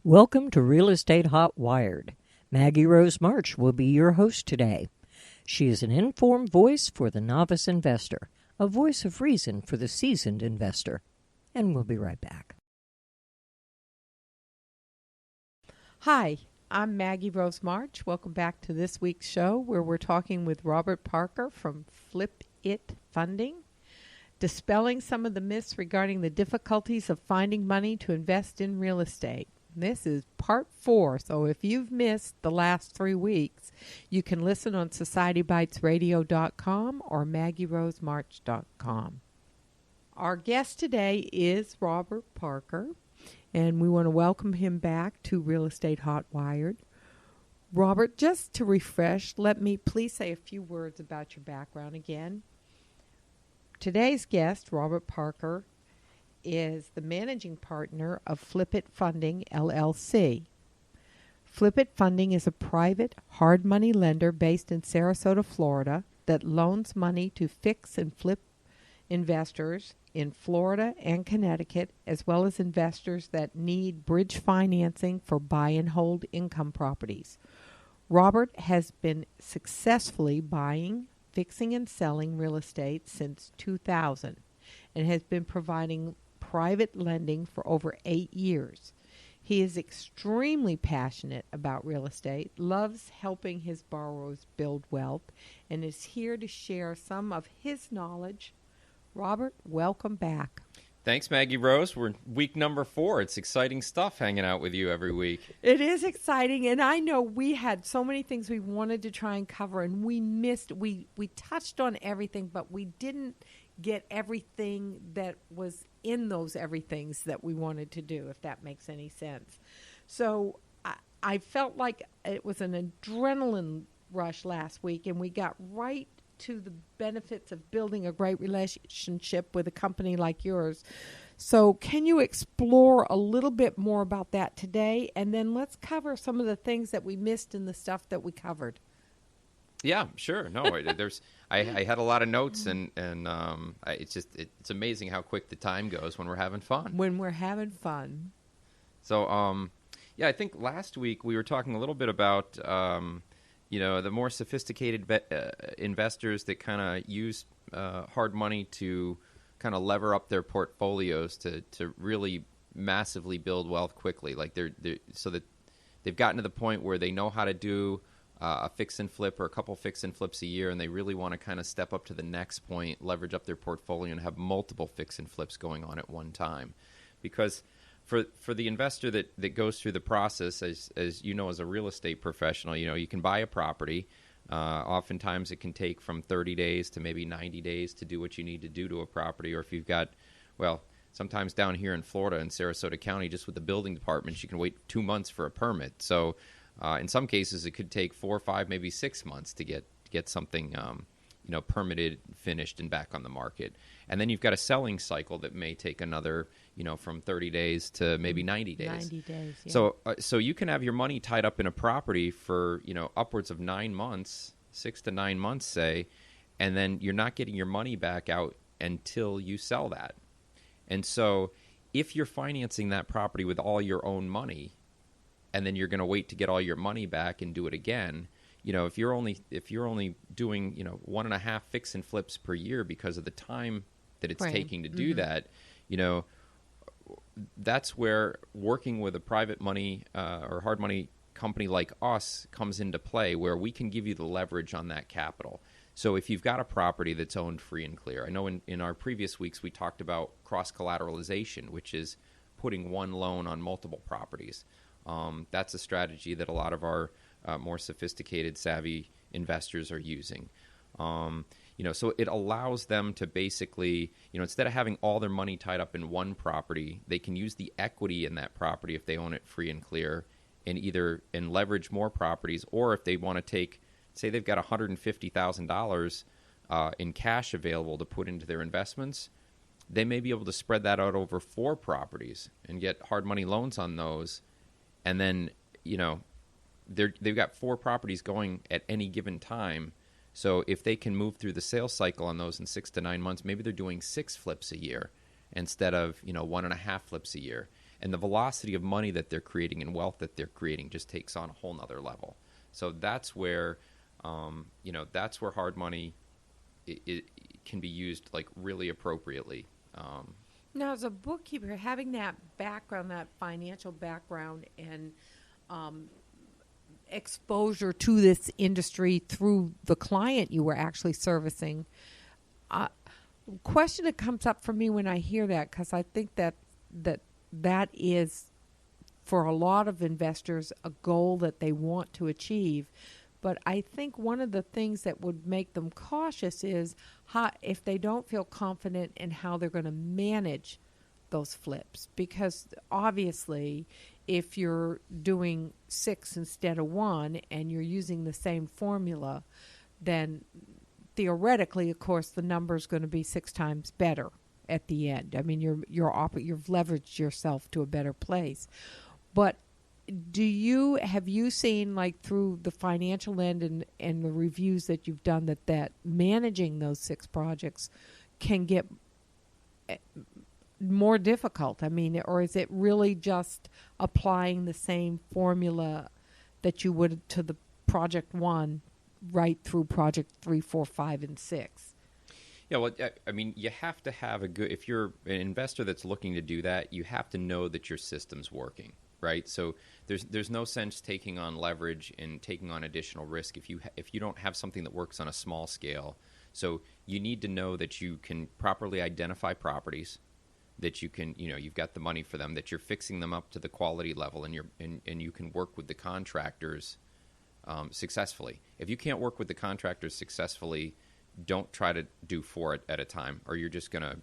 Welcome to Real Estate Hot Wired. Maggie Rose March will be your host today. She is an informed voice for the novice investor, a voice of reason for the seasoned investor. And we'll be right back. Hi, I'm Maggie Rose March. Welcome back to this week's show where we're talking with Robert Parker from Flip It Funding, dispelling some of the myths regarding the difficulties of finding money to invest in real estate. This is part 4, so if you've missed the last 3 weeks, you can listen on societybitesradio.com or maggierosemarch.com. Our guest today is Robert Parker, and we want to welcome him back to Real Estate Hot Wired. Robert, just to refresh, let me please say a few words about your background again. Today's guest, Robert Parker, is the managing partner of Flip It Funding, LLC. Flip It Funding is a private hard money lender based in Sarasota, Florida, that loans money to fix and flip investors in Florida and Connecticut, as well as investors that need bridge financing for buy and hold income properties. Robert has been successfully buying, fixing, and selling real estate since 2000 and has been providing private lending for over 8 years. He is extremely passionate about real estate, loves helping his borrowers build wealth, and is here to share some of his knowledge. Robert, welcome back. Thanks, Maggie Rose. We're week number 4. It's exciting stuff hanging out with you every week. It is exciting, and I know we had so many things we wanted to try and cover, and we touched on everything, but we didn't get everything that was in those everythings that we wanted to do, if that makes any sense. So I felt like it was an adrenaline rush last week, and we got right to the benefits of building a great relationship with a company like yours. So can you explore a little bit more about that today? And then let's cover some of the things that we missed in the stuff that we covered. Yeah, sure. No, I had a lot of notes, and it's amazing how quick the time goes when we're having fun. When we're having fun. So, I think last week we were talking a little bit about, the more sophisticated investors that kind of use hard money to kind of lever up their portfolios to really massively build wealth quickly. Like so that they've gotten to the point where they know how to do a fix and flip or a couple fix and flips a year, and they really want to kind of step up to the next point, leverage up their portfolio, and have multiple fix and flips going on at one time. Because for the investor that goes through the process, as you know, as a real estate professional, you can buy a property. Oftentimes it can take from 30 days to maybe 90 days to do what you need to do to a property. Or if you've got, sometimes down here in Florida in Sarasota County, just with the building departments, you can wait 2 months for a permit. So in some cases, it could take 4 or 5, maybe 6 months to get something permitted, finished, and back on the market. And then you've got a selling cycle that may take another, from 30 days to maybe 90 days. 90 days, yeah. So you can have your money tied up in a property for, upwards of 9 months, 6 to 9 months, say, and then you're not getting your money back out until you sell that. And so if you're financing that property with all your own money, and then you're going to wait to get all your money back and do it again, if you're only doing 1.5 fix and flips per year because of the time that it's taking to do that, that's where working with a private money or hard money company like us comes into play, where we can give you the leverage on that capital. So if you've got a property that's owned free and clear, I know in our previous weeks we talked about cross-collateralization, which is putting one loan on multiple properties. That's a strategy that a lot of our more sophisticated, savvy investors are using. So it allows them to basically, instead of having all their money tied up in one property, they can use the equity in that property if they own it free and clear, and leverage more properties. Or if they want to take, say they've got $150,000 in cash available to put into their investments, they may be able to spread that out over 4 properties and get hard money loans on those. And then, they've got 4 properties going at any given time. So if they can move through the sales cycle on those in 6 to 9 months, maybe they're doing 6 flips a year instead of 1.5 flips a year. and the velocity of money that they're creating and wealth that they're creating just takes on a whole nother level. So that's where, that's where hard money it can be used like really appropriately. Now, as a bookkeeper, having that background, that financial background, and exposure to this industry through the client you were actually servicing, question that comes up for me when I hear that, because I think that is, for a lot of investors, a goal that they want to achieve. But I think one of the things that would make them cautious is if they don't feel confident in how they're going to manage those flips. Because obviously, if you're doing 6 instead of 1 and you're using the same formula, then theoretically, of course, the number's going to be 6 times better at the end. I mean, you've leveraged yourself to a better place. But have you seen, like, through the financial end and the reviews that you've done, that managing those 6 projects can get more difficult? I mean, or is it really just applying the same formula that you would to the project 1 right through project 3, 4, 5, and 6? Yeah, well, I mean, you have to have if you're an investor that's looking to do that, you have to know that your system's working. Right, so there's no sense taking on leverage and taking on additional risk if you don't have something that works on a small scale. So you need to know that you can properly identify properties, that you can, you've got the money for them, that you're fixing them up to the quality level, and you can work with the contractors successfully. If you can't work with the contractors successfully, don't try to do 4 at a time, or you're just gonna.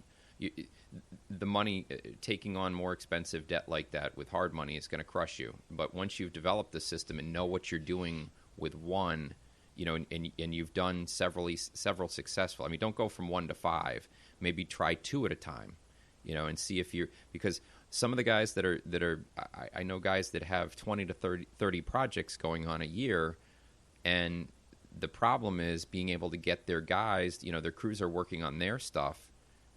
The money, taking on more expensive debt like that with hard money is going to crush you. But once you've developed the system and know what you're doing with one, and you've done several successful. I mean, don't go from 1 to 5. Maybe try 2 at a time, and see if because some of the guys that are I know guys that have 20 to 30 projects going on a year, and the problem is being able to get their guys. Their crews are working on their stuff.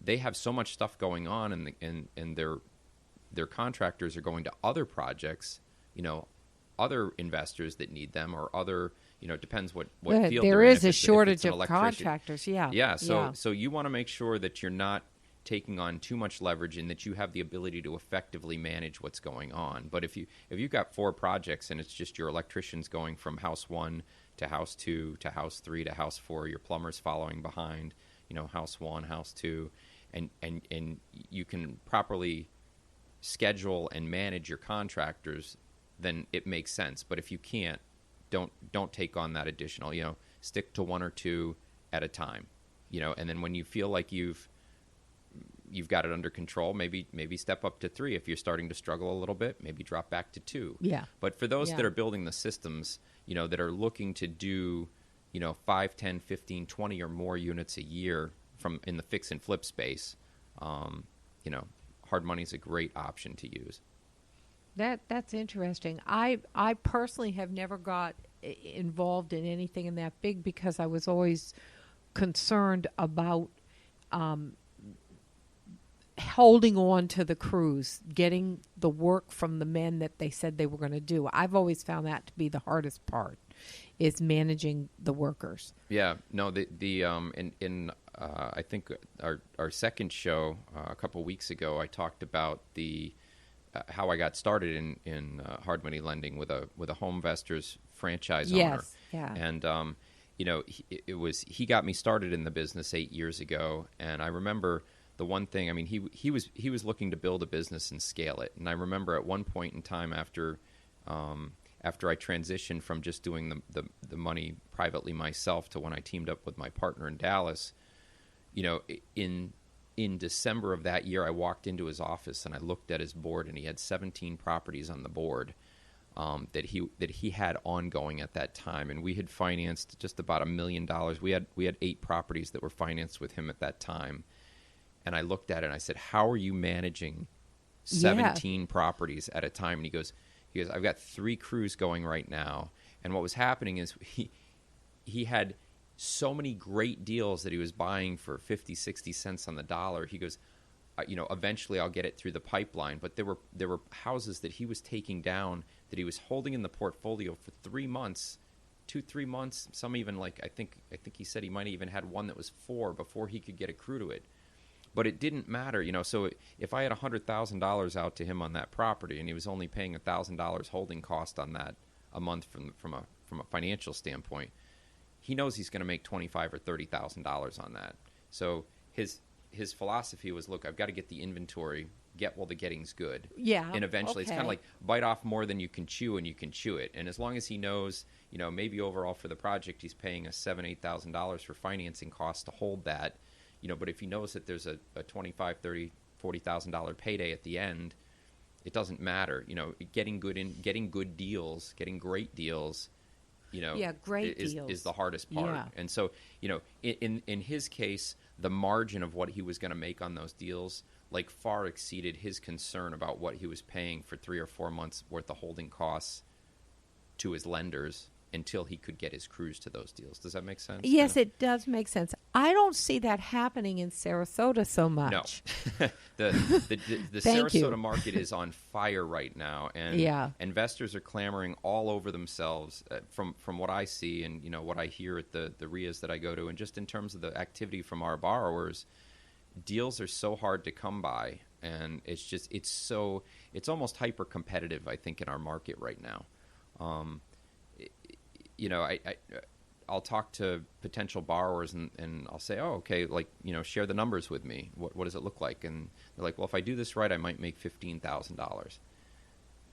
They have so much stuff going on, and their contractors are going to other projects, other investors that need them, or other, depends what field there they're in. Is a shortage of contractors. Yeah. So you want to make sure that you're not taking on too much leverage and that you have the ability to effectively manage what's going on. But if you've got 4 projects and it's just your electricians going from house 1 to house 2 to house 3 to house 4, your plumbers following behind, house 1, house 2, and you can properly schedule and manage your contractors, then it makes sense. But if you can't, don't take on that additional. Stick to 1 or 2 at a time. And then when you feel like you've got it under control, maybe step up to 3. If you're starting to struggle a little bit, maybe drop back to 2. Yeah. But for those that are building the systems, that are looking to do 5, 10, 15, 20 or more units a year in the fix and flip space, hard money is a great option to use. That's interesting. I personally have never got involved in anything in that big because I was always concerned about holding on to the crews, getting the work from the men that they said they were going to do. I've always found that to be the hardest part, is managing the workers. Yeah, no, in I think our second show a couple weeks ago, I talked about how I got started in hard money lending with a home investors franchise owner. Yes, yeah. And he got me started in the business 8 years ago, and I remember the one thing. I mean, he was looking to build a business and scale it, and I remember at one point in time after I transitioned from just doing the money privately myself to when I teamed up with my partner in Dallas, in December of that year, I walked into his office and I looked at his board, and he had 17 properties on the board that he had ongoing at that time, and we had financed just about $1 million. We had 8 properties that were financed with him at that time, and I looked at it and I said, "How are you managing 17 properties at a time?" And he goes, "I've got 3 crews going right now." And what was happening is he had so many great deals that he was buying for 50, 60 cents on the dollar. He goes, eventually I'll get it through the pipeline. But there were houses that he was taking down that he was holding in the portfolio for 3 months, 2-3 months. Some even I think he said he might have even had one that was 4 before he could get accrue to it. But it didn't matter, So if I had $100,000 out to him on that property, and he was only paying $1,000 holding cost on that a month from a financial standpoint, he knows he's going to make $25,000 or $30,000 on that. So his philosophy was, look, I've got to get the inventory, get while the getting's good. Yeah. And eventually it's kind of like bite off more than you can chew, and you can chew it. And as long as he knows, maybe overall for the project he's paying us $7,000, $8,000 for financing costs to hold that. But if he knows that there's a $25,000, $30,000, $40,000 payday at the end, it doesn't matter. Getting good deals, getting great deals, great deals is the hardest part. Yeah. And so, in his case, the margin of what he was going to make on those deals far exceeded his concern about what he was paying for 3 or 4 months worth of holding costs to his lenders until he could get his crews to those deals. Does that make sense? Yes, it does make sense. I don't see that happening in Sarasota so much. No. the Sarasota market is on fire right now, and investors are clamoring all over themselves from what I see and what I hear at the RIAs that I go to, and just in terms of the activity from our borrowers. Deals are so hard to come by, and it's almost hyper competitive, I think, in our market right now. I'll talk to potential borrowers and I'll say, oh, okay, share the numbers with me. What does it look like? And they're like, well, if I do this right, I might make $15,000.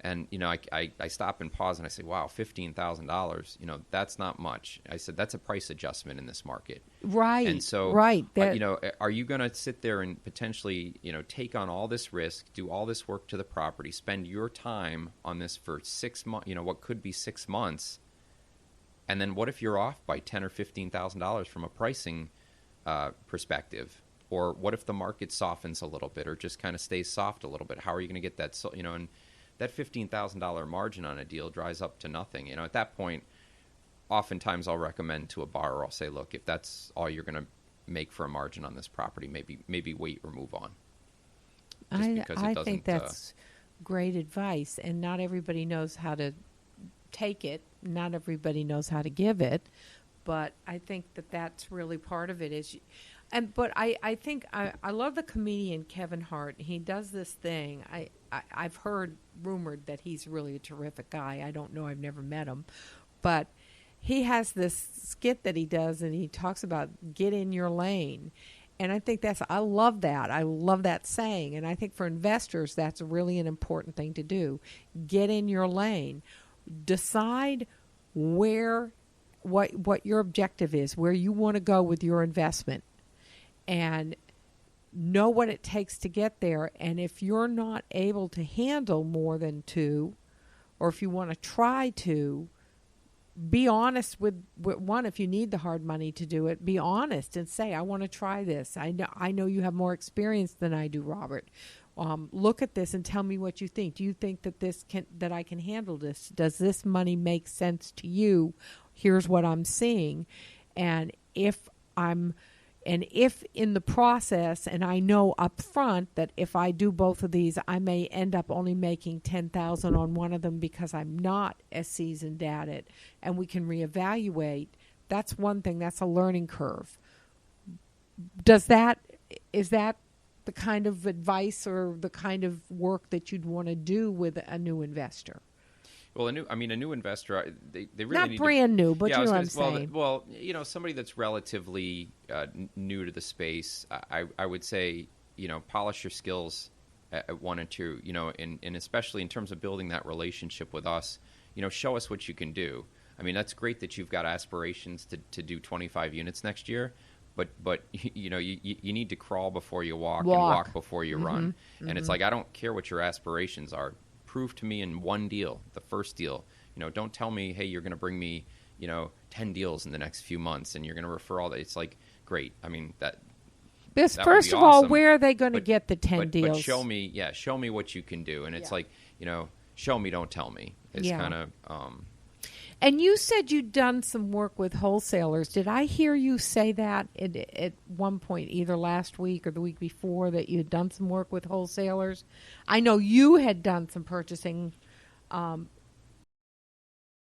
And, I stop and pause and I say, wow, $15,000, that's not much. I said, that's a price adjustment in this market. Right. And so, right. Are you going to sit there and potentially, take on all this risk, do all this work to the property, spend your time on this for 6 months, what could be 6 months? And then what if you're off by $10,000 or $15,000 from a pricing perspective? Or what if the market softens a little bit or just kind of stays soft a little bit? How are you going to get that? And that $15,000 margin on a deal dries up to nothing. At that point, oftentimes I'll recommend to a borrower, I'll say, look, if that's all you're going to make for a margin on this property, maybe wait or move on. I think that's great advice, and not everybody knows how to take it. Not everybody knows how to give it, but I think that's really part of it. But I think I love the comedian Kevin Hart. He does this thing. I've heard rumored that he's really a terrific guy. I don't know. I've never met him, but he has this skit that he does, and he talks about get in your lane. And I think I love that. I love that saying. And I think for investors, that's really an important thing to do. Get in your lane. Decide what your objective is, where you want to go with your investment, and know what it takes to get there. And if you're not able to handle more than 2, or if you want to try to, be honest with one. If you need the hard money to do it, be honest and say, I want to try this. I know you have more experience than I do, Robert. Look at this and tell me what you think. Do you think that I can handle this? Does this money make sense to you? Here's what I'm seeing. And if in the process, and I know up front that if I do both of these, I may end up only making $10,000 on one of them because I'm not as seasoned at it, and we can reevaluate. That's one thing. That's a learning curve. Is that the kind of advice or the kind of work that you'd want to do with a new investor? Well, a new investor, they really not need brand to, new, but you know what I'm saying. Well, somebody that's relatively new to the space, I would say, polish your skills at 1 and 2, and especially in terms of building that relationship with us, show us what you can do. I mean, that's great that you've got aspirations to do 25 units next year, but you need to crawl before you walk. And walk before you run. And it's like, I don't care what your aspirations are. Prove to me in one deal, the first deal. Don't tell me, hey, you're going to bring me, 10 deals in the next few months, and you're going to refer all that. It's like, great. I mean, that first of all, where are they going to get the 10 deals? But show me what you can do. And it's like, show me, don't tell me. It's kind of. And you said you'd done some work with wholesalers. Did I hear you say that at one point, either last week or the week before, that you had done some work with wholesalers? I know you had done some purchasing